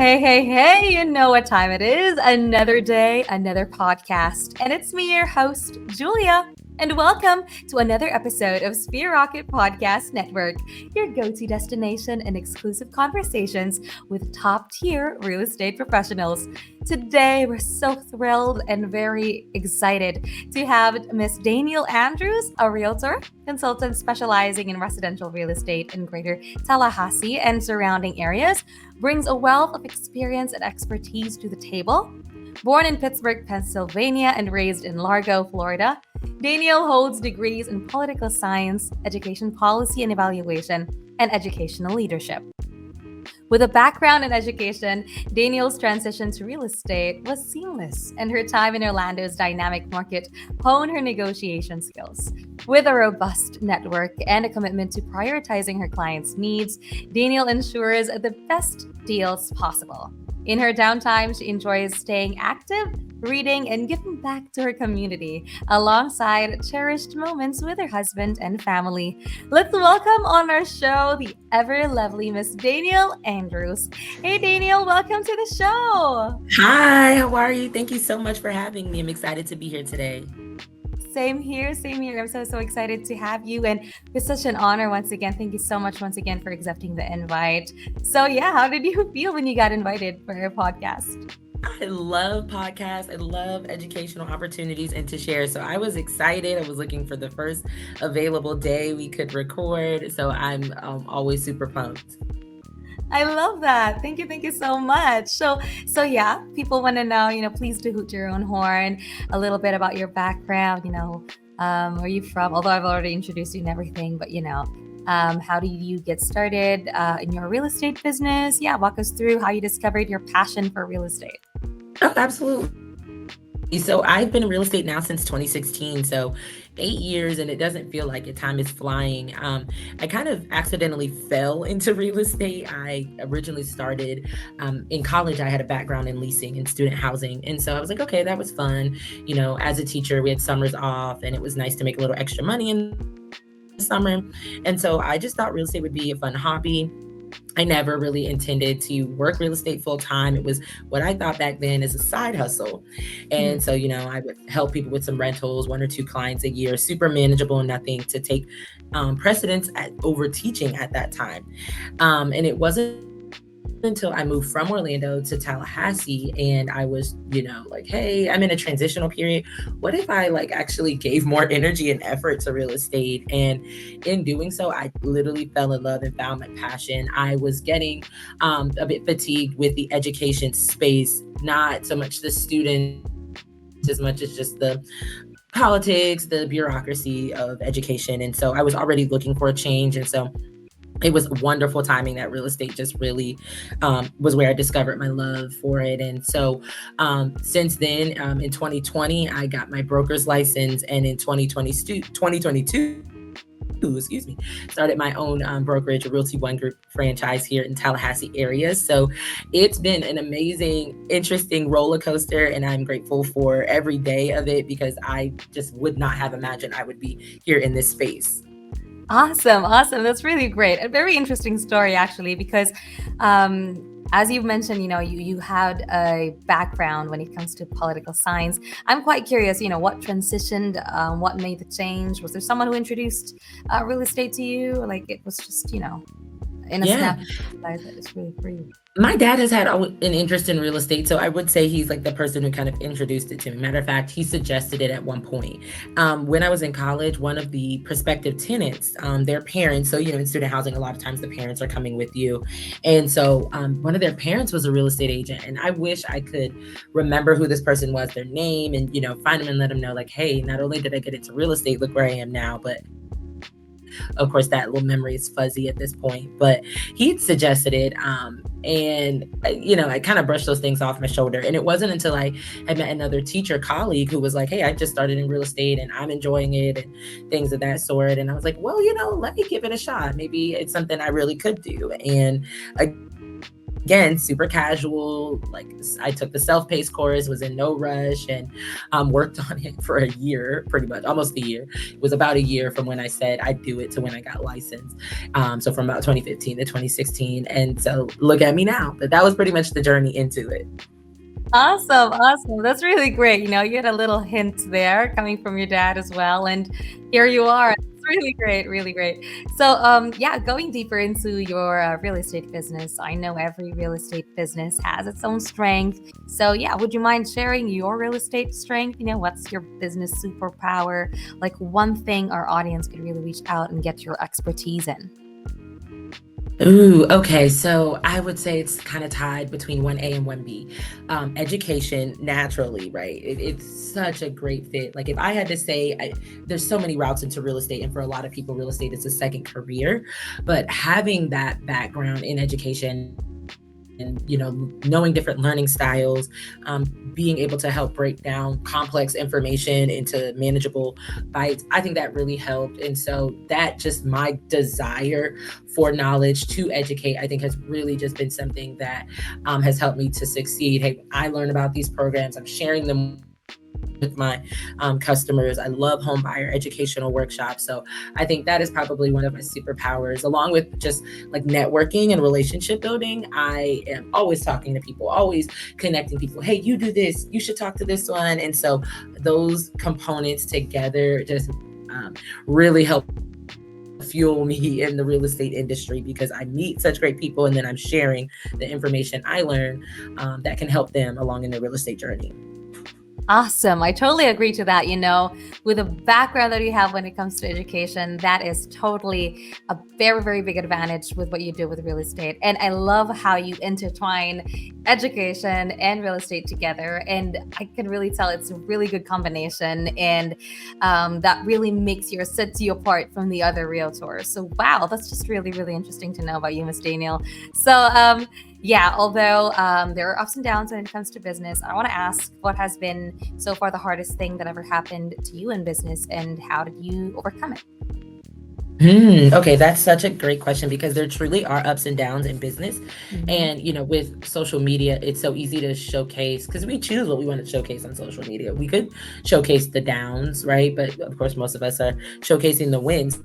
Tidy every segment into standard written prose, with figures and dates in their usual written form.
Hey, you know what time it is. Another day, another podcast. And it's me, your host, Julia. And welcome to another episode of Sphere Rocket Podcast Network, your go to destination and exclusive conversations with top tier real estate professionals. Today, we're so thrilled and very excited to have Miss Danielle Andrews, a realtor, consultant specializing in residential real estate in Greater Tallahassee and surrounding areas, brings a wealth of experience and expertise to the table. Born in Pittsburgh, Pennsylvania, and raised in Largo, Florida, Danielle holds degrees in political science, education policy and evaluation, and educational leadership. With a background in education, Danielle's transition to real estate was seamless, and her time in Orlando's dynamic market honed her negotiation skills. With a robust network and a commitment to prioritizing her clients' needs, Danielle ensures the best deals possible. In her downtime, she enjoys staying active, reading, and giving back to her community, alongside cherished moments with her husband and family. Let's welcome on our show the ever lovely Miss Danielle Andrews. Hey, Danielle, welcome to the show. Hi, how are you? Thank you so much for having me. I'm excited to be here today. Same here. I'm so excited to have you, and it's such an honor once again. Thank you so much once again for accepting the invite. So yeah, how did you feel when you got invited for your podcast? I love podcasts. I love educational opportunities and to share. So I was excited. I was looking for the first available day we could record. So I'm always super pumped. I love that. Thank you so much. So yeah, people want to know, please do hoot your own horn, a little bit about your background, where are you from? Although I've already introduced you and everything, but how do you get started in your real estate business? Yeah, walk us through how you discovered your passion for real estate. Oh, absolutely. So I've been in real estate now since 2016. So 8 years, and it doesn't feel like it. Time is flying. I kind of accidentally fell into real estate. I originally started in college. I had a background in leasing and student housing. And so I was like, okay, that was fun. As a teacher, we had summers off and it was nice to make a little extra money in the summer. And so I just thought real estate would be a fun hobby. I never really intended to work real estate full time. It was what I thought back then as a side hustle. And so, I would help people with some rentals, 1 or 2 clients a year, super manageable, nothing to take precedence over teaching at that time. And it wasn't until I moved from Orlando to Tallahassee and I was, like, hey, I'm in a transitional period. What if I actually gave more energy and effort to real estate? And in doing so, I literally fell in love and found my passion. I was getting a bit fatigued with the education space, not so much the students as much as just the politics, the bureaucracy of education. And so I was already looking for a change. And so it was wonderful timing that real estate just really was where I discovered my love for it. And so since then, in 2020, I got my broker's license. And in 2022, started my own brokerage, a Realty One Group franchise here in Tallahassee area. So it's been an amazing, interesting roller coaster. And I'm grateful for every day of it because I just would not have imagined I would be here in this space. Awesome. That's really great. A very interesting story, actually, because as you've mentioned, you had a background when it comes to political science. I'm quite curious, what transitioned, what made the change? Was there someone who introduced real estate to you? Like it was just, in a snap, that it's really for you. My dad has had an interest in real estate, so I would say he's like the person who kind of introduced it to me. Matter of fact, he suggested it at one point. When I was in college, one of the prospective tenants, their parents, so, in student housing, a lot of times the parents are coming with you. And so one of their parents was a real estate agent. And I wish I could remember who this person was, their name, and, find them and let them know, like, hey, not only did I get into real estate, look where I am now, but of course, that little memory is fuzzy at this point, but he suggested it. And, I kind of brushed those things off my shoulder. And it wasn't until I had met another teacher colleague who was like, hey, I just started in real estate and I'm enjoying it and things of that sort. And I was like, well, let me give it a shot. Maybe it's something I really could do. And again, super casual. Like I took the self-paced course, was in no rush, and worked on it for a year, pretty much almost a year. It was about a year from when I said I'd do it to when I got licensed. So from about 2015 to 2016. And so look at me now. But that was pretty much the journey into it. Awesome, awesome. That's really great. You had a little hint there coming from your dad as well, and here you are. It's really great, really great. So, yeah, going deeper into your real estate business, I know every real estate business has its own strength. So, yeah, would you mind sharing your real estate strength? What's your business superpower? Like one thing our audience could really reach out and get your expertise in. Ooh, okay. So I would say it's kind of tied between 1A and 1B. Education, naturally, right? It's such a great fit. Like if I had to say, there's so many routes into real estate, and for a lot of people, real estate is a second career. But having that background in education and knowing different learning styles, being able to help break down complex information into manageable bites, I think that really helped. And so that just my desire for knowledge to educate, I think has really just been something that has helped me to succeed. Hey, I learn about these programs, I'm sharing them with my customers. I love home buyer educational workshops. So I think that is probably one of my superpowers, along with just like networking and relationship building. I am always talking to people, always connecting people. Hey, you do this, you should talk to this one. And so those components together just really help fuel me in the real estate industry, because I meet such great people and then I'm sharing the information I learn that can help them along in their real estate journey. Awesome. I totally agree to that. With the background that you have when it comes to education, that is totally a very, very big advantage with what you do with real estate. And I love how you intertwine education and real estate together. And I can really tell it's a really good combination. And that really sets you apart from the other realtors. So, wow, that's just really, really interesting to know about you, Miss Daniel. So, yeah, although there are ups and downs when it comes to business, I want to ask what has been so far the hardest thing that ever happened to you in business, and how did you overcome it? Okay, that's such a great question, because there truly are ups and downs in business. Mhm. And, with social media, it's so easy to showcase because we choose what we want to showcase on social media. We could showcase the downs, right? But of course, most of us are showcasing the wins.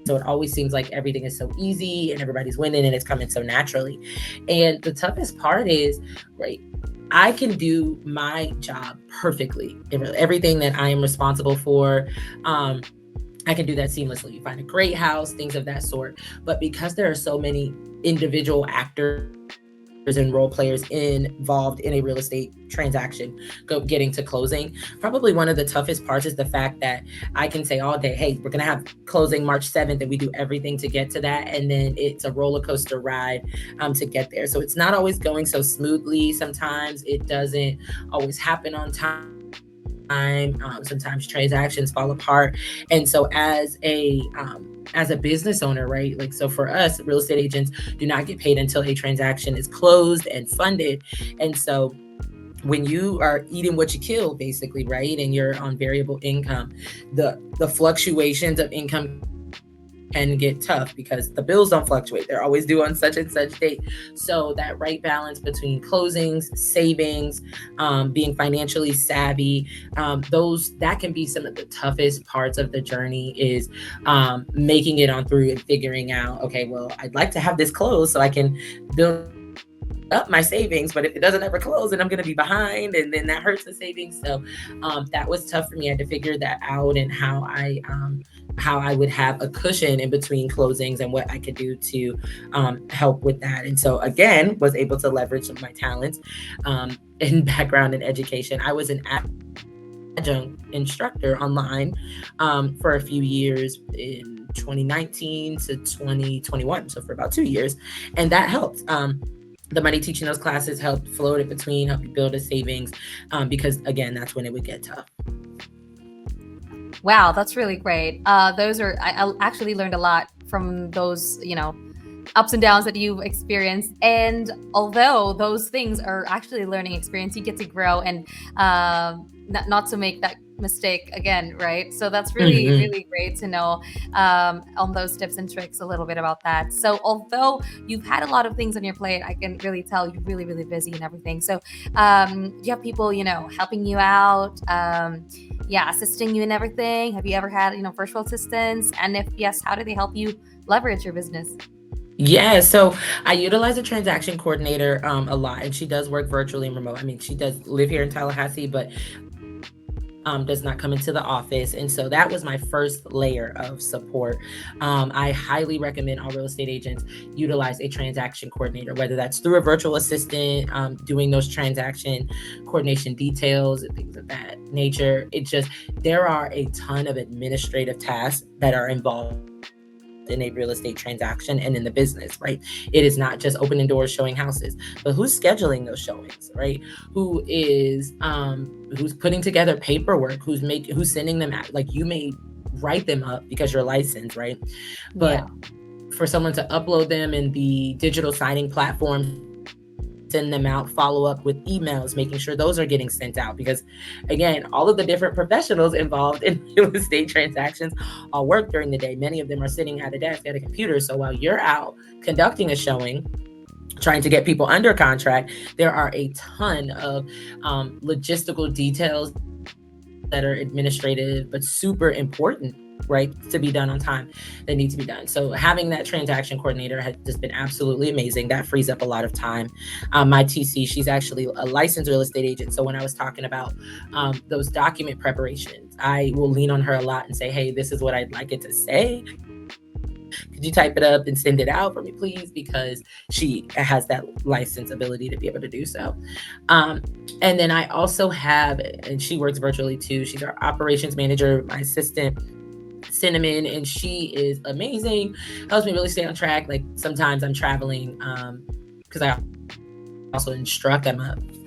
So it always seems like everything is so easy and everybody's winning and it's coming so naturally. And the toughest part is, right, I can do my job perfectly. Everything that I am responsible for, I can do that seamlessly. You find a great house, things of that sort. But because there are so many individual actors and role players involved in a real estate transaction getting to closing, probably one of the toughest parts is the fact that I can say all day, hey, we're going to have closing March 7th, and we do everything to get to that, and then it's a roller coaster ride to get there. So it's not always going so smoothly. Sometimes it doesn't always happen on time. Sometimes transactions fall apart. And so as a business owner, right, like, so for us real estate agents do not get paid until a transaction is closed and funded. And so when you are eating what you kill, basically, right, and you're on variable income, the fluctuations of income can get tough because the bills don't fluctuate. They're always due on such and such date. So that right balance between closings, savings, being financially savvy, that can be some of the toughest parts of the journey, is making it on through and figuring out, okay, well, I'd like to have this closed so I can build up my savings, but if it doesn't ever close, then I'm going to be behind, and then that hurts the savings. So that was tough for me. I had to figure that out, and how I would have a cushion in between closings and what I could do to help with that. And so again, was able to leverage some of my talents in background in education. I was an adjunct instructor online for a few years in 2019 to 2021, so for about 2 years, and that helped. The money teaching those classes helped float it between, help you build a savings, because again, that's when it would get tough. Wow, that's really great. I actually learned a lot from those, ups and downs that you've experienced. And although those things are actually learning experience, you get to grow, and not to make that mistake again, right? So that's really, Mhm. really great to know on those tips and tricks a little bit about that. So although you've had a lot of things on your plate, I can really tell you're really, really busy and everything. So do you have people, helping you out? Yeah, assisting you in everything? Have you ever had, virtual assistants? And if yes, how do they help you leverage your business? Yeah, so I utilize a transaction coordinator a lot, and she does work virtually and remote. I mean, she does live here in Tallahassee, but does not come into the office. And so that was my first layer of support. I highly recommend all real estate agents utilize a transaction coordinator, whether that's through a virtual assistant, doing those transaction coordination details and things of that nature. There are a ton of administrative tasks that are involved in a real estate transaction and in the business, right? It is not just opening doors, showing houses, but who's scheduling those showings, right? Who's putting together paperwork, who's sending them out. Like, you may write them up because you're licensed, right? Yeah. But for someone to upload them in the digital signing platform, send them out, follow up with emails, making sure those are getting sent out. Because again, all of the different professionals involved in real estate transactions all work during the day. Many of them are sitting at a desk at a computer. So while you're out conducting a showing, trying to get people under contract, there are a ton of logistical details that are administrative but super important, right, to be done on time, that need to be done. So having that transaction coordinator has just been absolutely amazing. That frees up a lot of time. My TC, she's actually a licensed real estate agent. So when I was talking about those document preparations, I will lean on her a lot and say, hey, this is what I'd like it to say. Could you type it up and send it out for me, please? Because she has that license ability to be able to do so. And then I also have, and she works virtually too, she's our operations manager, my assistant, Cinnamon, and she is amazing. Helps me really stay on track. Like, sometimes I'm traveling because I also instruct.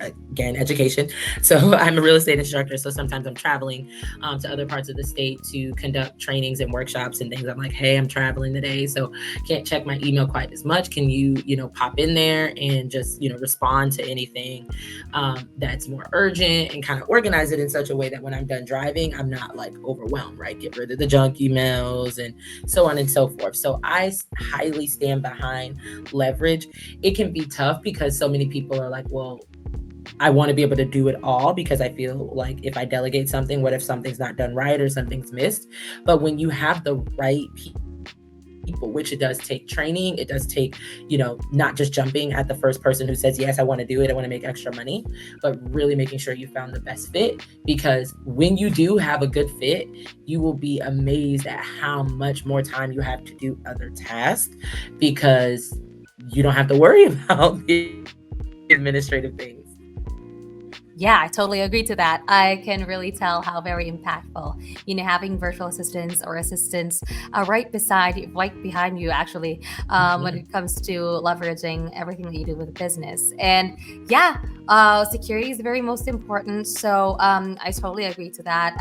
Again, education. So I'm a real estate instructor. So sometimes I'm traveling to other parts of the state to conduct trainings and workshops and things. I'm like, hey, I'm traveling today, so can't check my email quite as much. Can you, pop in there and just, respond to anything that's more urgent, and kind of organize it in such a way that when I'm done driving, I'm not like overwhelmed, right? Get rid of the junk emails and so on and so forth. So I highly stand behind leverage. It can be tough because so many people are like, well, I want to be able to do it all, because I feel like if I delegate something, what if something's not done right or something's missed? But when you have the right people, which it does take training, it does take, not just jumping at the first person who says, yes, I want to do it, I want to make extra money, but really making sure you found the best fit. Because when you do have a good fit, you will be amazed at how much more time you have to do other tasks, because you don't have to worry about the administrative things. Yeah, I totally agree to that. I can really tell how very impactful, having virtual assistants or assistants right beside you, right behind you, actually, when Mhm. it comes to leveraging everything that you do with a business. And yeah, security is very most important. So I totally agree to that.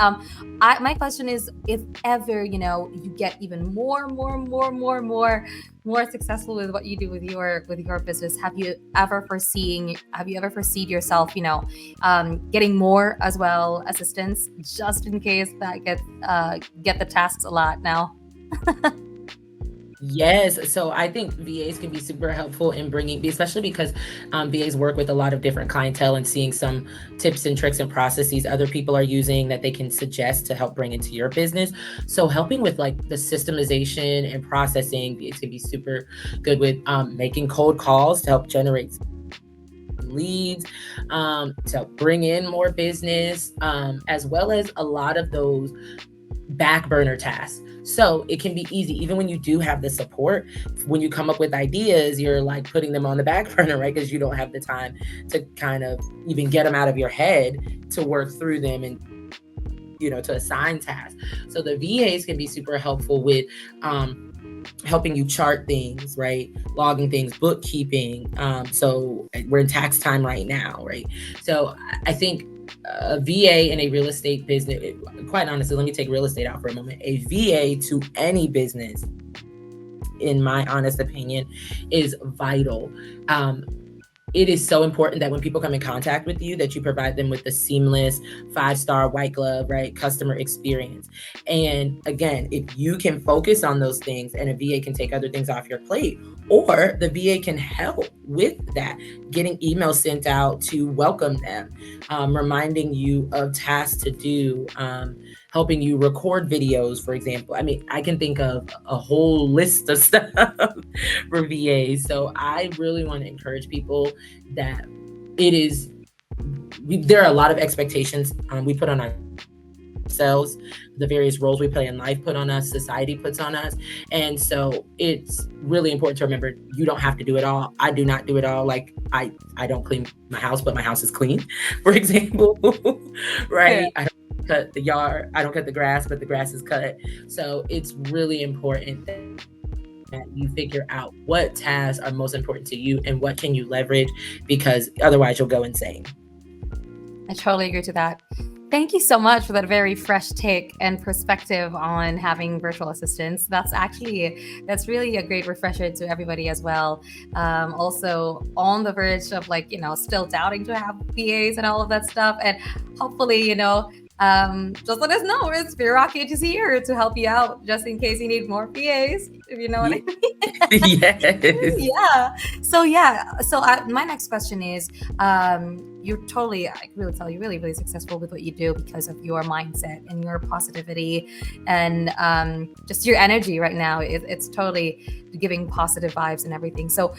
My question is, if ever, you get even more successful with what you do with your business, have you ever foreseen yourself, getting more as well assistants, just in case that get the tasks a lot now? Yes, so I think VAs can be super helpful in bringing, especially because VAs work with a lot of different clientele, and seeing some tips and tricks and processes other people are using that they can suggest to help bring into your business. So helping with like the systemization and processing, VAs can be super good with making cold calls to help generate leads, to help bring in more business, as well as a lot of those back burner tasks. So it can be easy, even when you do have the support, when you come up with ideas, you're like putting them on the back burner, right? Because you don't have the time to kind of even get them out of your head to work through them, and to assign tasks. So the VAs can be super helpful with helping you chart things, right? Logging things, bookkeeping. So we're in tax time right now, right? So I think a VA in a real estate business, quite honestly, let me take real estate out for a moment. A VA to any business, in my honest opinion, is vital. it is so important that when people come in contact with you, that you provide them with the seamless 5-star white glove, right, customer experience. And again, if you can focus on those things and a VA can take other things off your plate, or the VA can help with that, getting emails sent out to welcome them, reminding you of tasks to do, helping you record videos, for example. I mean, I can think of a whole list of stuff for VAs. So I really want to encourage people that it is, there are a lot of expectations we put on ourselves, the various roles we play in life put on us, society puts on us. And so it's really important to remember you don't have to do it all. I do not do it all. Like I don't clean my house, but my house is clean, for example. Yeah. Right? I don't cut the yard, I don't cut the grass, but the grass is cut. So it's really important that you figure out what tasks are most important to you and what can you leverage, because otherwise you'll go insane. I totally agree to that. Thank you so much for that very fresh take and perspective on having virtual assistants. That's really a great refresher to everybody as well. Also on the verge of like, still doubting to have VAs and all of that stuff. And hopefully, just let us know. Spirit Rocket is here to help you out just in case you need more VAs, if you know what I mean. Yes. Yeah. So my next question is, you're totally, I can really tell you really, really successful with what you do because of your mindset and your positivity and just your energy right now. It's totally giving positive vibes and everything. So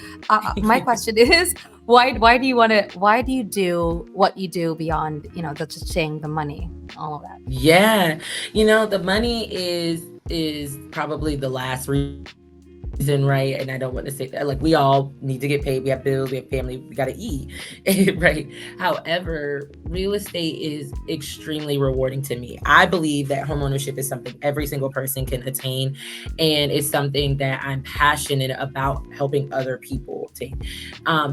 my question is, why do you do what you do beyond, the cha-ching, the money, all of that? Yeah. The money is probably the last reason, right? And I don't want to say that, like, we all need to get paid. We have bills, we have family, we got to eat, right? However, real estate is extremely rewarding to me. I believe that homeownership is something every single person can attain, and it's something that I'm passionate about helping other people attain.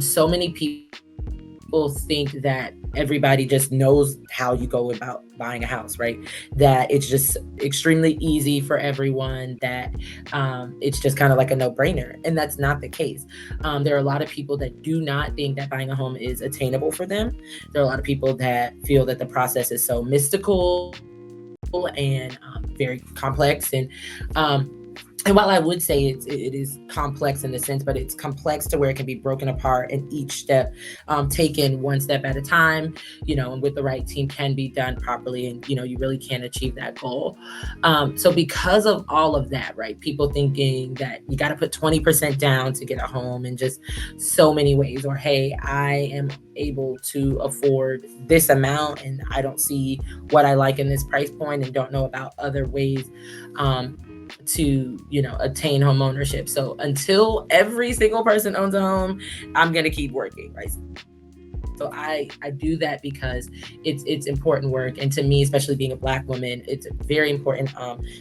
So many people think that everybody just knows how you go about buying a house, right? That it's just extremely easy for everyone, that it's just kind of like a no-brainer. And that's not the case. There are a lot of people that do not think that buying a home is attainable for them. There are a lot of people that feel that the process is so mystical and very complex. And while I would say it is complex in the sense, but it's complex to where it can be broken apart, and each step taken one step at a time, and with the right team can be done properly, and you really can achieve that goal. So because of all of that, right, people thinking that you got to put 20% down to get a home in just so many ways, or hey, I am able to afford this amount and I don't see what I like in this price point and don't know about other ways to attain home ownership. So until every single person owns a home, I'm gonna keep working, right? So I do that because it's important work, and to me, especially being a Black woman, it's very important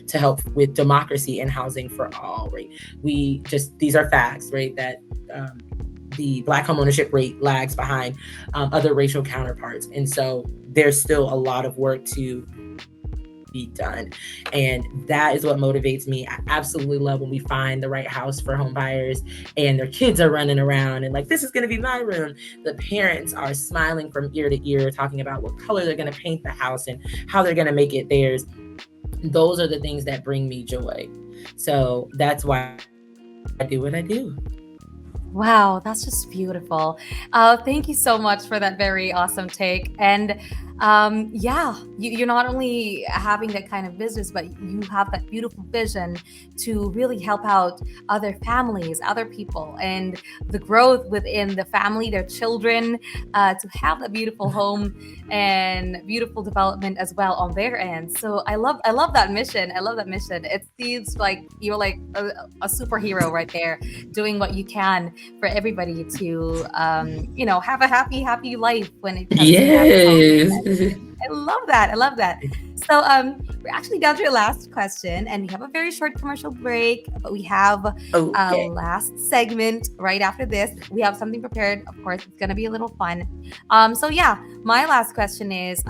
to help with democracy and housing for all, right? These are facts, right? That the Black homeownership rate lags behind other racial counterparts, and so there's still a lot of work to be done. And that is what motivates me. I absolutely love when we find the right house for home buyers and their kids are running around and like, this is going to be my room. The parents are smiling from ear to ear, talking about what color they're going to paint the house and how they're going to make it theirs. Those are the things that bring me joy. So that's why I do what I do. Wow, that's just beautiful. Thank you so much for that very awesome take. And you're not only having that kind of business, but you have that beautiful vision to really help out other families, other people, and the growth within the family, their children, to have a beautiful home and beautiful development as well on their end. So I love that mission. I love that mission. It seems like you're like a superhero right there, doing what you can for everybody to have a happy life when it comes to having home. Yes. I love that. So we're actually down to your last question, and we have a very short commercial break, but we have a Okay. last segment right after this. We have something prepared. Of course, it's gonna be a little fun. My last question is,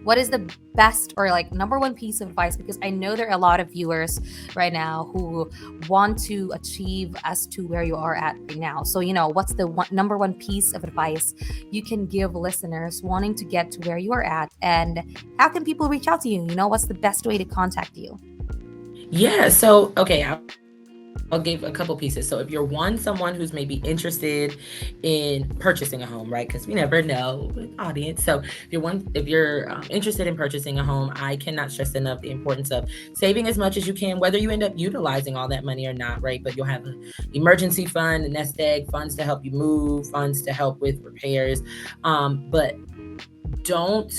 what is the best or like number one piece of advice? Because I know there are a lot of viewers right now who want to achieve as to where you are at right now. So, what's the number one piece of advice you can give listeners wanting to get to where you are at? And how can people reach out to you? What's the best way to contact you? Yeah. So, okay. I'll give a couple pieces. So if you're someone who's maybe interested in purchasing a home, right? Because we never know with audience. So if you're interested in purchasing a home, I cannot stress enough the importance of saving as much as you can, whether you end up utilizing all that money or not, right? But you'll have an emergency fund, a nest egg, funds to help you move, funds to help with repairs. But don't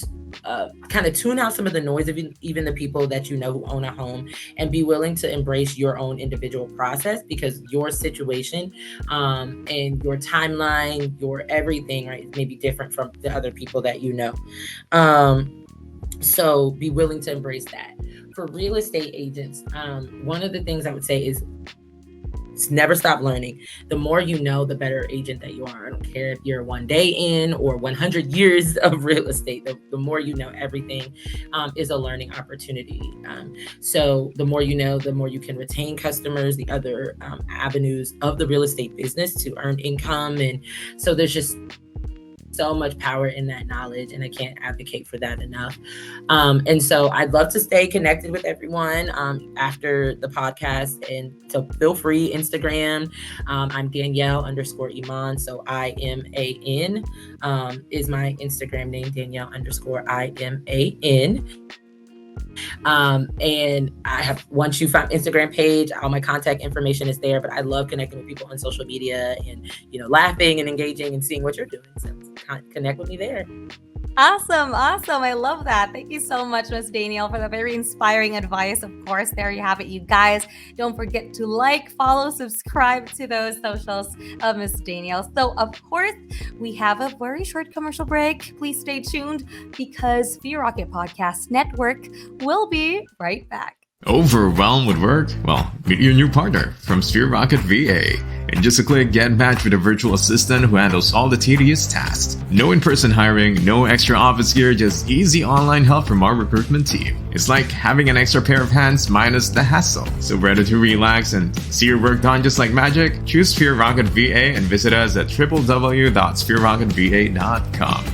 kind of tune out some of the noise of even the people that who own a home, and be willing to embrace your own individual process, because your situation and your timeline, your everything, right, may be different from the other people that so be willing to embrace that. For real estate agents, one of the things I would say is never stop learning. The more you know, the better agent that you are. I don't care if you're 1 day in or 100 years of real estate. The more you know, everything is a learning opportunity. So the more you know, the more you can retain customers, the other avenues of the real estate business to earn income. And so there's just so much power in that knowledge, and I can't advocate for that enough. And so I'd love to stay connected with everyone after the podcast, and so feel free. Instagram, I'm Danielle_Iman, so IMAN is my Instagram name, Danielle_IMAN. And I have, once you find Instagram page, all my contact information is there, but I love connecting with people on social media and, laughing and engaging and seeing what you're doing. So connect with me there. Awesome. I love that. Thank you so much, Miss Danielle, for the very inspiring advice. Of course, there you have it, you guys. Don't forget to like, follow, subscribe to those socials of Miss Danielle. So, of course, we have a very short commercial break. Please stay tuned, because Sphere Rocket Podcast Network will be right back. Overwhelmed with work? Well, meet your new partner from Sphere Rocket VA. In just a click, get matched with a virtual assistant who handles all the tedious tasks. No in-person hiring, no extra office gear, just easy online help from our recruitment team. It's like having an extra pair of hands minus the hassle. So ready to relax and see your work done just like magic? Choose Sphere Rocket VA and visit us at www.sphererocketva.com.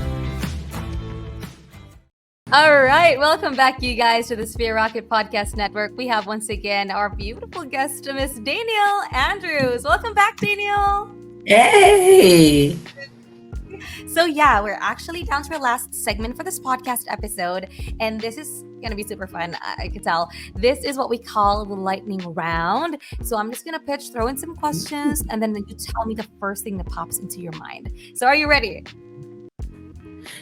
All right, welcome back, you guys, to the Sphere Rocket Podcast Network. We have once again our beautiful guest, Miss Danielle Andrews. Welcome back, Danielle. Hey. So yeah, we're actually down to our last segment for this podcast episode, and this is going to be super fun. I could tell. This is what we call the lightning round. So I'm just going to throw in some questions, and then you tell me the first thing that pops into your mind. So are you ready?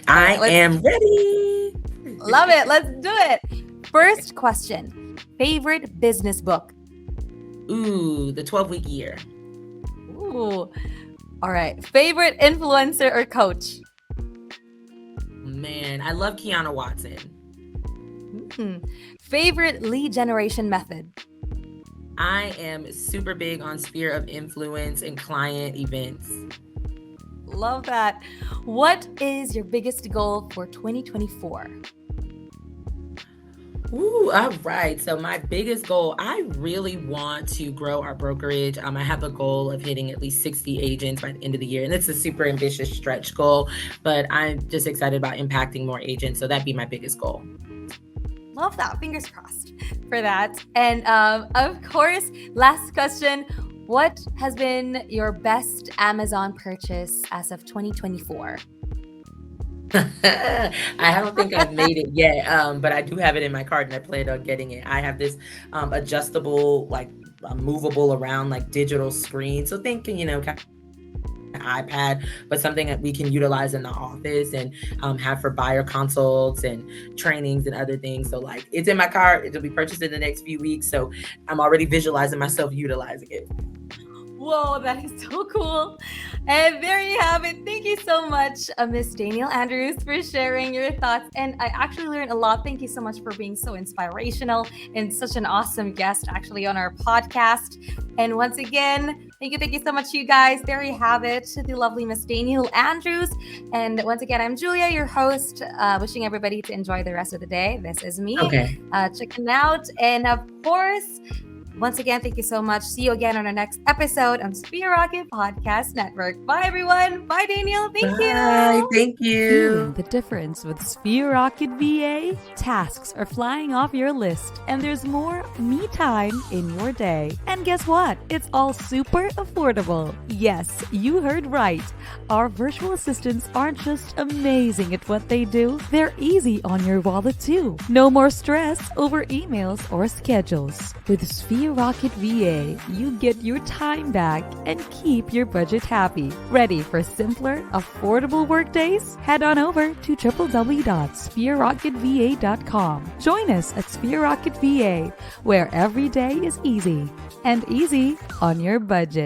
I am ready. Love it. Let's do it. First question. Favorite business book? Ooh, The 12-Week Year. Ooh. All right. Favorite influencer or coach? Man, I love Kiana Watson. Favorite lead generation method? I am super big on sphere of influence and client events. Love that. What is your biggest goal for 2024? Ooh, all right. So my biggest goal, I really want to grow our brokerage. I have a goal of hitting at least 60 agents by the end of the year. And it's a super ambitious stretch goal, but I'm just excited about impacting more agents. So that'd be my biggest goal. Love that. Fingers crossed for that. And of course, last question. What has been your best Amazon purchase as of 2024? I don't think I've made it yet, but I do have it in my cart and I plan on getting it. I have this adjustable, movable around digital screen. So thinking, kind of an iPad, but something that we can utilize in the office and have for buyer consults and trainings and other things. So it's in my cart. It'll be purchased in the next few weeks. So I'm already visualizing myself utilizing it. Whoa, that is so cool. And there you have it. Thank you so much, Miss Danielle Andrews, for sharing your thoughts. And I actually learned a lot. Thank you so much for being so inspirational and such an awesome guest actually on our podcast. And once again, thank you so much, you guys. There you have it, the lovely Miss Danielle Andrews. And once again, I'm Julia, your host, wishing everybody to enjoy the rest of the day. This is me. Okay. Checking out. And of course, once again, thank you so much. See you again on our next episode on Sphere Rocket Podcast Network. Bye, everyone. Bye, Danielle. Thank Bye. you. Thank you. Feeling the difference with Sphere Rocket VA? Tasks are flying off your list, and there's more me time in your day. And guess what? It's all super affordable. Yes, you heard right. Our virtual assistants aren't just amazing at what they do, they're easy on your wallet too. No more stress over emails or schedules. With Sphere Rocket VA, you get your time back and keep your budget happy. Ready for simpler, affordable workdays? Head on over to www.sphererocketva.com. Join us at Sphere Rocket VA, where every day is easy and easy on your budget.